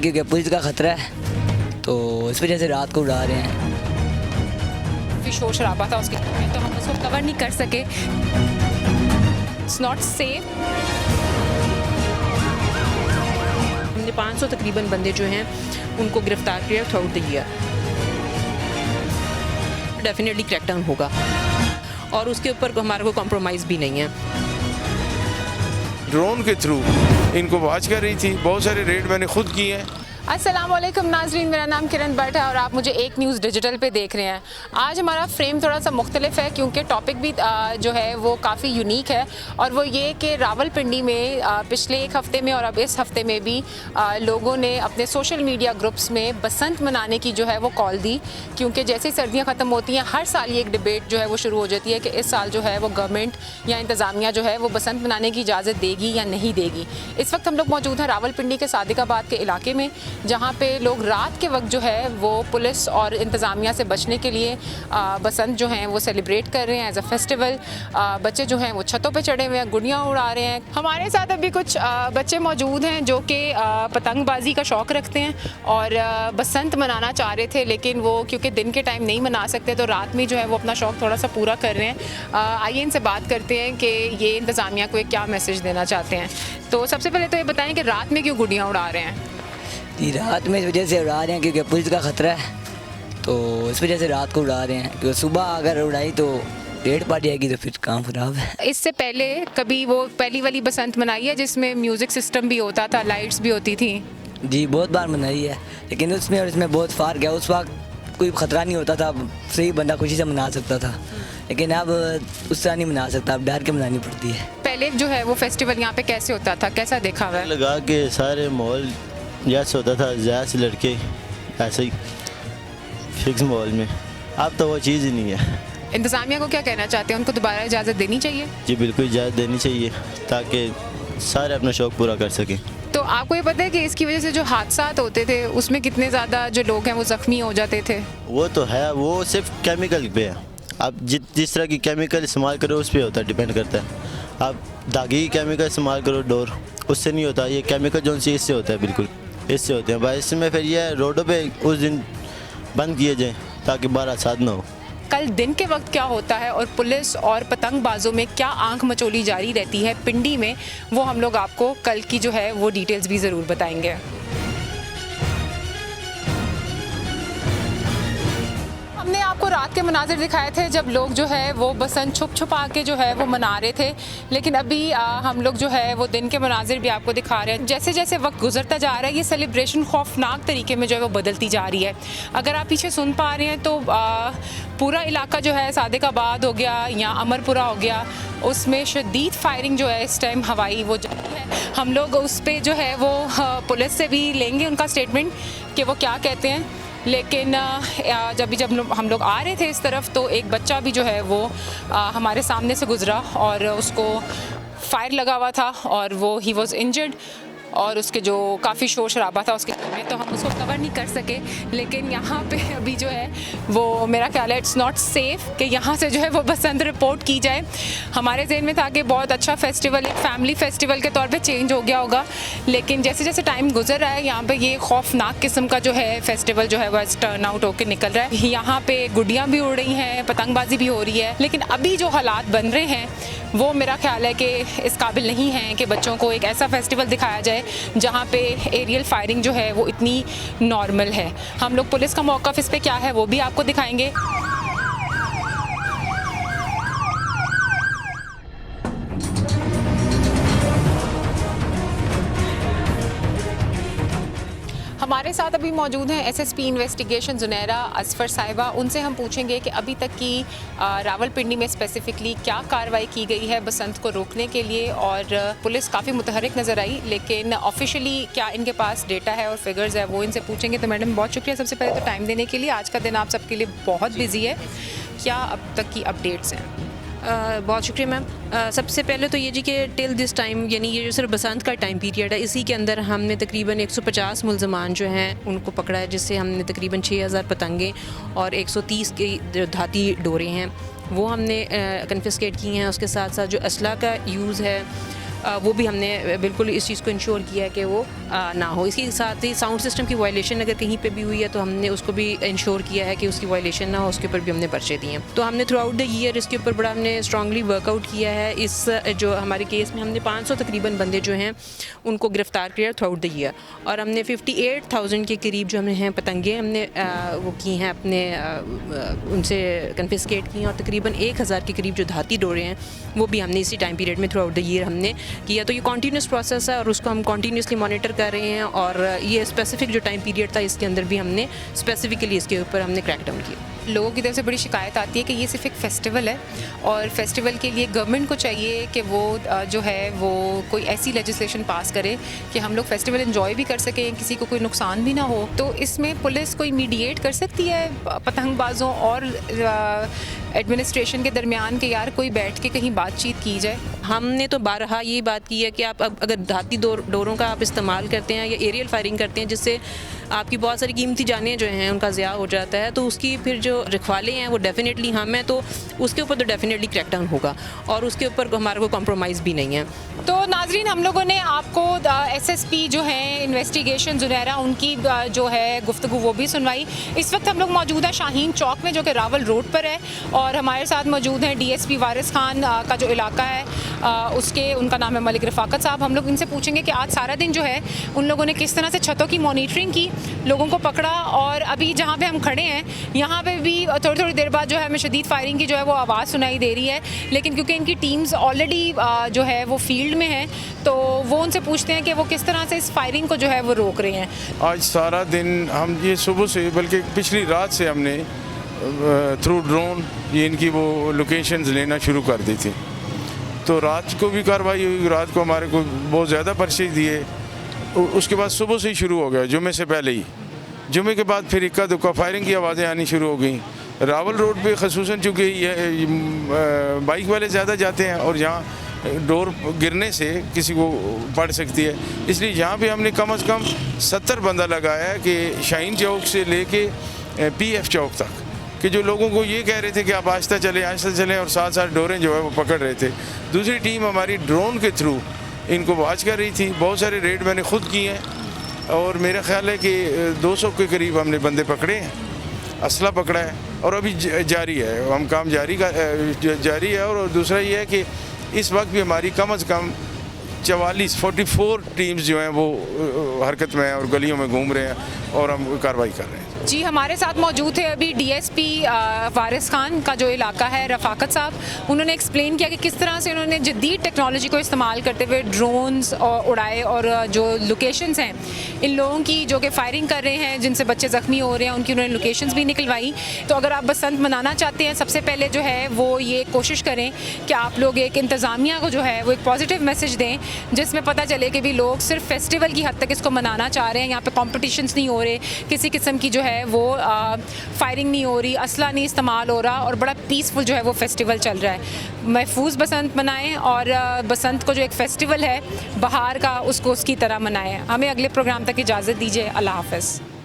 क्योंकि पुलिस का ख़तरा है, तो इस वजह से रात को उड़ा रहे हैं। काफ़ी शोर शराबा था उसके में, तो हम उसको कवर नहीं कर सके। It's not safe. हमने 500 तकरीबन बंदे जो हैं उनको गिरफ्तार किया through out the year. Definitely crackdown होगा और उसके ऊपर हमारा कोई कॉम्प्रोमाइज़ भी नहीं है। ड्रोन के थ्रू इनको वॉच कर रही थी, बहुत सारे रेड मैंने खुद किए हैं। अस्सलाम वालेकुम नाजरीन, मेरा नाम किरण भट्ट है और आप मुझे एक न्यूज़ डिजिटल पे देख रहे हैं। आज हमारा फ्रेम थोड़ा सा मुख्तलिफ है क्योंकि टॉपिक भी जो है वो काफ़ी यूनिक है, और वो ये कि रावलपिंडी में पिछले एक हफ़्ते में और अब इस हफ़्ते में भी लोगों ने अपने सोशल मीडिया ग्रुप्स में बसंत मनाने की जो है वो कॉल दी, क्योंकि जैसे ही सर्दियाँ ख़त्म होती हैं हर साल ये एक डिबेट जो है वो शुरू हो जाती है कि इस साल जो है वो गवर्नमेंट या इंतज़ामिया जो है वो बसंत मनाने की इजाज़त देगी या नहीं देगी। इस वक्त हम लोग मौजूद हैं रावलपिंडी के सादिकाबाद के इलाके में, जहाँ पे लोग रात के वक्त जो है वो पुलिस और इंतज़ामिया से बचने के लिए बसंत जो हैं वो सेलिब्रेट कर रहे हैं एज अ फेस्टिवल। बच्चे जो हैं वो छतों पे चढ़े हुए हैं, गुड़ियाँ उड़ा रहे हैं। हमारे साथ अभी कुछ बच्चे मौजूद हैं जो कि पतंगबाजी का शौक़ रखते हैं और बसंत मनाना चाह रहे थे, लेकिन वो क्योंकि दिन के टाइम नहीं मना सकते तो रात में जो है वो अपना शौक़ थोड़ा सा पूरा कर रहे हैं। आइए इनसे बात करते हैं कि ये इंतज़ामिया को एक क्या मैसेज देना चाहते हैं। तो सबसे पहले तो ये बताएं कि रात में क्यों गुड़ियाँ उड़ा रहे हैं? जी, रात में इस वजह से उड़ा रहे हैं क्योंकि पुलिस का ख़तरा है, तो इस वजह से रात को उड़ा रहे हैं। क्योंकि सुबह अगर उड़ाई तो रेड पार्टी आएगी तो फिर काम ख़राब है। इससे पहले कभी वो पहली वाली बसंत मनाई है जिसमें म्यूज़िक सिस्टम भी होता था, लाइट्स भी होती थी? जी, बहुत बार मनाई है, लेकिन उसमें और इसमें बहुत फ़र्क है। उस वक्त कोई ख़तरा नहीं होता था, सही बंदा खुशी से मना सकता था, लेकिन अब उस तरह नहीं मना सकता, अब डर के मनानी पड़ती है। पहले जो है वो फेस्टिवल यहाँ पे कैसे होता था, कैसा देखा हुआ है? लगा के सारे माहौल जैसे होता था, जैसे लड़के ऐसे ही फिक्स माहौल में। अब तो वो चीज़ ही नहीं है। इंतज़ामिया को क्या कहना चाहते हैं, उनको दोबारा इजाज़त देनी चाहिए? जी बिल्कुल इजाज़त देनी चाहिए ताकि सारे अपना शौक़ पूरा कर सकें। तो आपको ये पता है कि इसकी वजह से जो हादसात होते थे उसमें कितने ज़्यादा जो लोग हैं वो ज़ख्मी हो जाते थे? वो तो है, वो सिर्फ केमिकल पे है। आप जिस तरह की केमिकल इस्तेमाल करो उस पर होता है, डिपेंड करता है। आप दागी केमिकल इस्तेमाल करो डोर, उससे नहीं होता। ये केमिकल जो सी इससे होता है, बिल्कुल इससे होते हैं। बस इसमें फिर ये रोडों पे उस दिन बंद किए जाएँ ताकि बाहर हादसात ना हो। कल दिन के वक्त क्या होता है और पुलिस और पतंगबाजों में क्या आंख मचोली जारी रहती है पिंडी में, वो हम लोग आपको कल की जो है वो डिटेल्स भी ज़रूर बताएंगे। हमने आपको रात के मनाजिर दिखाए थे जब लोग जो है वो बसंत छुप छुपा के जो है वो मना रहे थे, लेकिन अभी हम लोग जो है वो दिन के मनाजिर भी आपको दिखा रहे हैं। जैसे जैसे वक्त गुजरता जा रहा है ये सेलिब्रेशन खौफनाक तरीके में जो है वो बदलती जा रही है। अगर आप पीछे सुन पा रहे हैं तो पूरा इलाका जो है सादिकाबाद हो गया या अमरपुरा हो गया, उसमें शदीद फायरिंग जो है इस टाइम हवाई वो जारी है। हम लोग उस पर जो है वो पुलिस से भी लेंगे उनका स्टेटमेंट कि वो क्या कहते हैं, लेकिन जब हम लोग आ रहे थे इस तरफ तो एक बच्चा भी जो है वो हमारे सामने से गुज़रा और उसको फायर लगा हुआ था और वो ही वॉज इंजर्ड, और उसके जो काफ़ी शोर शराबा था उसके में, तो हम उसको कवर नहीं कर सके। लेकिन यहाँ पे अभी जो है वो मेरा ख्याल है इट्स नॉट सेफ़ कि यहाँ से जो है वो बसंत रिपोर्ट की जाए। हमारे जहन में था कि बहुत अच्छा फेस्टिवल, एक फैमिली फेस्टिवल के तौर पे चेंज हो गया होगा, लेकिन जैसे जैसे टाइम गुजर रहा है यहाँ पे ये खौफनाक किस्म का जो है फेस्टिवल जो है वो टर्न आउट होकर निकल रहा है। यहाँ पे गुड़ियाँ भी उड़ रही हैं, पतंगबाजी भी हो रही है, लेकिन अभी जो हालात बन रहे हैं वो मेरा ख्याल है कि इस काबिल नहीं हैं कि बच्चों को एक ऐसा फेस्टिवल दिखाया जाए जहाँ पे एरियल फायरिंग जो है वो इतनी नॉर्मल है। हम लोग पुलिस का मौक़िफ़ इस पे क्या है वो भी आपको दिखाएंगे। हमारे साथ अभी मौजूद हैं एसएसपी इन्वेस्टिगेशन ज़ुनैरा असफ़र साहिबा। उनसे हम पूछेंगे कि अभी तक की रावलपिंडी में स्पेसिफ़िकली क्या कार्रवाई की गई है बसंत को रोकने के लिए, और पुलिस काफ़ी मुतहरिक नज़र आई, लेकिन ऑफिशियली क्या इनके पास डेटा है और फिगर्स है वो इनसे पूछेंगे। तो मैडम बहुत शुक्रिया सबसे पहले तो टाइम देने के लिए। आज का दिन आप सबके लिए बहुत बिजी है, क्या अब तक की अपडेट्स हैं? बहुत शुक्रिया मैम। सबसे पहले तो ये जी कि टिल दिस टाइम, यानी ये जो सिर्फ बसंत का टाइम पीरियड है, इसी के अंदर हमने तकरीबन 150 मुलजमान जो हैं उनको पकड़ा है, जिससे हमने तकरीबन 6000 पतंगे और 130 की जो धाती डोरे हैं वो हमने कन्फिस्केट की हैं। उसके साथ साथ जो असला का यूज़ है वो भी हमने बिल्कुल इस चीज़ को इंश्योर किया है कि वो ना हो। इसके साथ ही साउंड सिस्टम की वायलेशन अगर कहीं पे भी हुई है तो हमने उसको भी इंश्योर किया है कि उसकी वायलेशन ना हो, उसके ऊपर भी हमने पर्चे दिए हैं। तो हमने थ्रू आउट द ईयर इसके ऊपर बड़ा हमने स्ट्रांगली वर्कआउट किया है। इस जो हमारे केस में हमने 500 तकरीबन बंदे जो हैं उनको गिरफ्तार किया थ्रू आउट द ईयर, और हमने 58,000 के करीब जो हमने हैं पतंगे हमने वो की हैं अपने उनसे कन्फिस्केट की हैं, और तकरीबन 1,000 के करीब जो धाती डोरे हैं वो भी हमने इसी टाइम पीरियड में थ्रू आउट द ईयर हमने किया। तो ये कॉन्टीन्यूस प्रोसेस है और उसको हम कॉन्टीन्यूसली मॉनिटर कर रहे हैं, और ये स्पेसिफिक जो टाइम पीरियड था इसके अंदर भी हमने स्पेसिफिकली इसके ऊपर हमने क्रैकडाउन किया। लोगों की तरफ से बड़ी शिकायत आती है कि ये सिर्फ एक फेस्टिवल है, और फेस्टिवल के लिए गवर्नमेंट को चाहिए कि वो जो है वो कोई ऐसी लेजिस्लेशन पास करे कि हम लोग फेस्टिवल एंजॉय भी कर सकें, किसी को कोई नुकसान भी ना हो। तो इसमें पुलिस कोई मीडिएट कर सकती है पतंगबाजों और एडमिनिस्ट्रेशन के दरमियान कि यार कोई बैठ के कहीं बातचीत की जाए? हमने तो बारहा ये बात की है कि आप अगर धाती डोरों का आप इस्तेमाल करते हैं या एरियल फायरिंग करते हैं जिससे आपकी बहुत सारी कीमती जानें जो हैं उनका ज़िया हो जाता है, तो उसकी फिर जो रखवाले हैं वो डेफिनेटली हम हैं, तो उसके ऊपर तो डेफिनेटली क्रैकडाउन होगा, और उसके ऊपर हमारा कोई कॉम्प्रोमाइज़ भी नहीं है। तो नाजरीन, हम लोगों ने आपको एसएसपी जो है इन्वेस्टिगेशन जुनैरा उनकी जो है गुफ्तगू वो भी सुनवाई। इस वक्त हम लोग मौजूद हैं शाहीन चौक में जो कि रावल रोड पर है, और हमारे साथ मौजूद हैं डीएसपी वारिस खान का जो इलाका है उसके, उनका नाम है मलिक रफ़ाकत साहब। हम लोग इनसे पूछेंगे कि आज सारा दिन जो है उन लोगों ने किस तरह से छतों की मॉनिटरिंग की, लोगों को पकड़ा, और अभी जहाँ पे हम खड़े हैं यहाँ पे भी थोड़ी थोड़ी देर बाद जो है हमें शदीद फायरिंग की जो है वो आवाज़ सुनाई दे रही है, लेकिन क्योंकि इनकी टीम्स ऑलरेडी जो है वो फील्ड में है तो वो उनसे पूछते हैं कि वो किस तरह से इस फायरिंग को जो है वो रोक रहे हैं। आज सारा दिन हम ये सुबह से बल्कि पिछली रात से हमने थ्रू ड्रोन ये इनकी वो लोकेशंस लेना शुरू कर दी थी, तो रात को भी कार्रवाई हुई। रात को हमारे को बहुत ज़्यादा पर्चे दिए, उसके बाद सुबह से ही शुरू हो गया, जुमे से पहले ही। जुमे के बाद फिर इक्का दुक्का फायरिंग की आवाज़ें आनी शुरू हो गई। रावल रोड पे ख़ुसूसन चूँकि बाइक वाले ज़्यादा जाते हैं और यहाँ डोर गिरने से किसी को पड़ सकती है, इसलिए यहाँ पे हमने कम से कम 70 बंदा लगाया है कि शाहीन चौक से लेके पीएफ चौक तक, कि जो लोगों को ये कह रहे थे कि आप आहिस्ता चलें और साथ साथ डोरें जो है वो पकड़ रहे थे। दूसरी टीम हमारी ड्रोन के थ्रू इनको वॉच कर रही थी। बहुत सारे रेड मैंने खुद किए हैं, और मेरा ख्याल है कि 200 के करीब हमने बंदे पकड़े हैं, असला पकड़ा है, और अभी जारी है, हम काम जारी है। और दूसरा ये है कि इस वक्त भी हमारी कम से कम 44 टीम्स जो हैं वो हरकत में हैं और गलियों में घूम रहे हैं और हम कार्रवाई कर रहे हैं। जी, हमारे साथ मौजूद है अभी डीएसपी वारिस खान का जो इलाका है रफ़ाकत साहब। उन्होंने एक्सप्लेन किया कि किस तरह से उन्होंने जदीद टेक्नोलॉजी को इस्तेमाल करते हुए ड्रोन्स उड़ाए, और जो लोकेशंस हैं इन लोगों की जो कि फायरिंग कर रहे हैं जिनसे बच्चे ज़ख्मी हो रहे हैं उनकी उन्होंने लोकेशंस भी निकलवाई। तो अगर आप बसंत मनाना चाहते हैं, सबसे पहले जो है वो ये कोशिश करें कि आप लोग एक इंतज़ामिया को जो है वो एक पॉजिटिव मैसेज दें जिसमें पता चले कि भी लोग सिर्फ फेस्टिवल की हद तक इसको मनाना चाह रहे हैं, यहाँ पे कॉम्पिटिशन्स नहीं हो रहे, किसी किस्म की जो है वो फायरिंग नहीं हो रही, असला नहीं इस्तेमाल हो रहा, और बड़ा पीसफुल जो है वो फेस्टिवल चल रहा है। महफूज बसंत मनाएं, और बसंत को जो एक फेस्टिवल है बहार का उसको उसकी तरह मनाएं। हमें अगले प्रोग्राम तक इजाज़त दीजिए। अल्लाह हाफ़िज़।